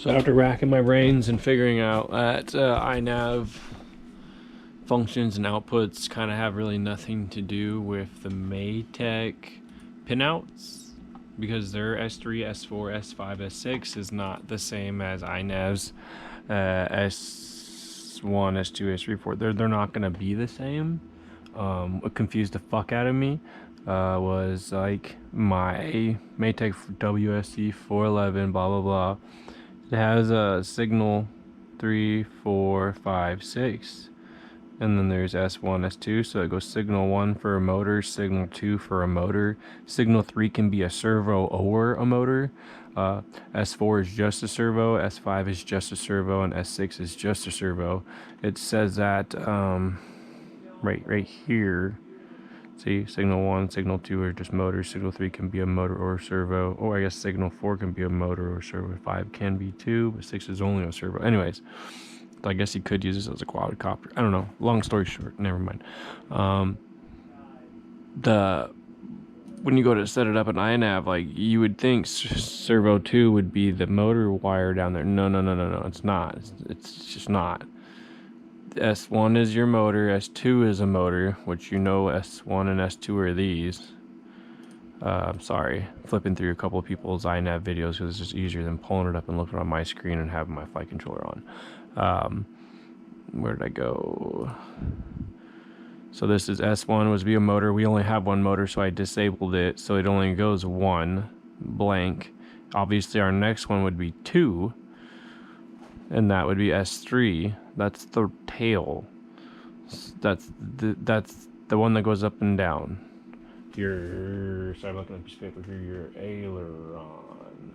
So after racking my brains and figuring out that iNav functions and outputs kind of have really nothing to do with the matek pinouts, because their S3, S4, S5, S6 is not the same as iNav's S1, S2, S3, 4. They're not going to be the same. What confused the fuck out of me was like my matek WSC 411 blah blah blah. It has a signal 3, 4, 5, 6, and then there's S1, S2, so it goes signal 1 for a motor, signal 2 for a motor, signal 3 can be a servo or a motor, S4 is just a servo, S5 is just a servo, and S6 is just a servo. It says that right here. See, signal 1, signal 2 are just motors, signal 3 can be a motor or a servo, or I guess signal 4 can be a motor or a servo, 5 can be too, but 6 is only a servo. Anyways, I guess you could use this as a quadcopter. I don't know, long story short, never mind. When you go to set it up in iNav, like, you would think servo 2 would be the motor wire down there. No, it's not. It's just not. S1 is your motor, S2 is a motor, which you know S1 and S2 are these. I'm sorry, flipping through a couple of people's iNav videos because it's just easier than pulling it up and looking on my screen and having my flight controller on. Where did I go? So this is S1 was be a motor. We only have one motor, so I disabled it, so it only goes 1 blank. Obviously our next one would be 2, and that would be S3. That's the tail. That's the one that goes up and down. Sorry, I'm looking at a piece of paper here. Your aileron.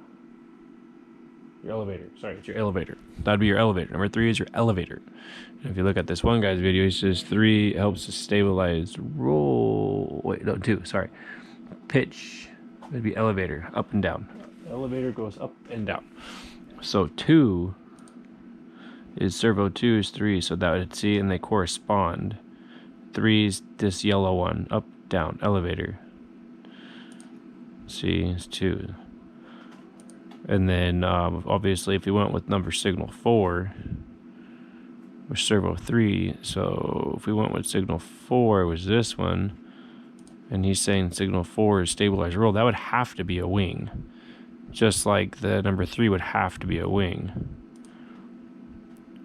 Your elevator. Sorry, it's your elevator. That'd be your elevator. Number 3 is your elevator. And if you look at this one guy's video, he says 3 helps to stabilize roll. Wait, no, 2. Sorry. Pitch. That'd be elevator. Up and down. Elevator goes up and down. So 2 is servo 2 is 3, so that would see, and they correspond. 3 is this yellow one, up, down, elevator. See, it's 2. And then obviously if we went with number signal 4, was servo 3, so if we went with signal 4, it was this one, and he's saying signal 4 is stabilized roll, that would have to be a wing. Just like the number 3 would have to be a wing.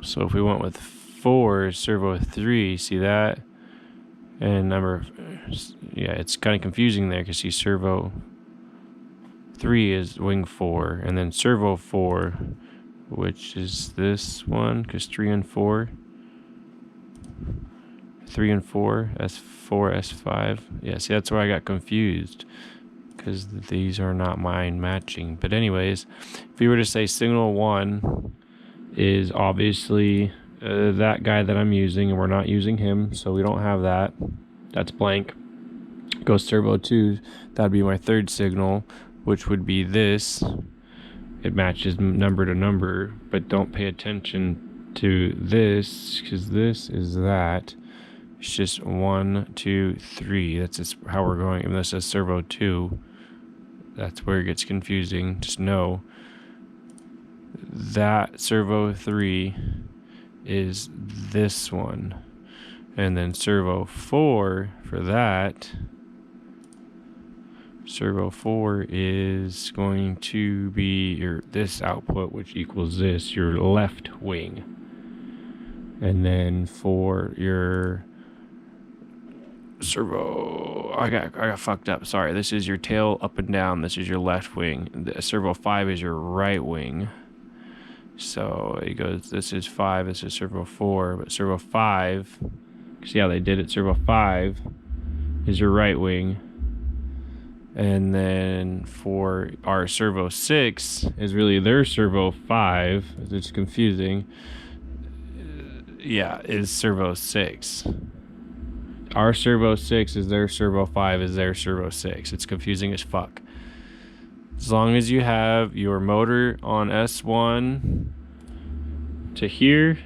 So if we went with 4, servo 3, see that? And yeah, it's kind of confusing there because see, servo 3 is wing 4, and then servo 4, which is this one, because 3 and 4, S4, S5. Yeah, see, that's where I got confused, because these are not mine matching. But anyways, if we were to say signal 1 is obviously that guy that I'm using, and we're not using him, so we don't have that. That's blank. Goes servo 2, that'd be my 3rd signal, which would be this. It matches number to number, but don't pay attention to this, because this is that. It's just 1, 2, 3. That's just how we're going. And this is servo 2. That's where it gets confusing. Just know that servo 3 is this one, and then servo 4 for that, servo 4 is going to be this output, which equals this, your left wing. And then for your servo, I got fucked up, sorry, this is your tail up and down, this is your left wing. The servo 5 is your right wing. So it goes, this is 5, this is servo 4, but servo 5, see how they did it, servo 5 is your right wing. And then for our servo 6 is really their servo 5, it's confusing. Yeah, is servo 6. Our servo 6 is their servo 5 is their servo 6. It's confusing as fuck. As long as you have your motor on S1 to here,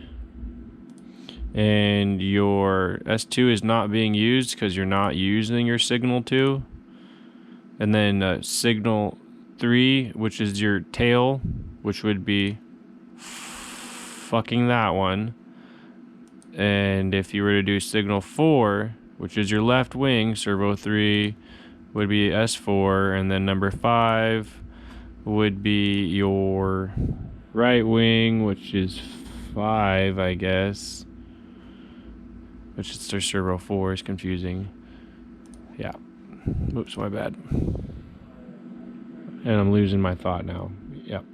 and your S2 is not being used because you're not using your signal 2, and then signal 3, which is your tail, which would be fucking that one. And if you were to do signal 4, which is your left wing, servo 3 would be S4, and then number 5 would be your right wing, which is 5, I guess. Which is their servo 4 is confusing. Yeah. Oops, my bad. And I'm losing my thought now. Yep.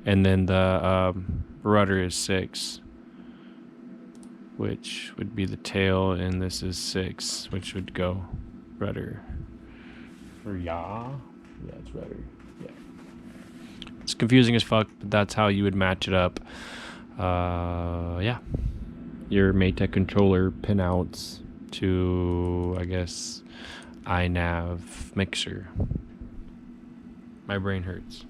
And then the rudder is 6, which would be the tail, and this is 6, which would go rudder. Or yeah, it's rudder. Yeah. It's confusing as fuck, but that's how you would match it up. Yeah. Your matek controller pinouts to, I guess, iNav mixer. My brain hurts.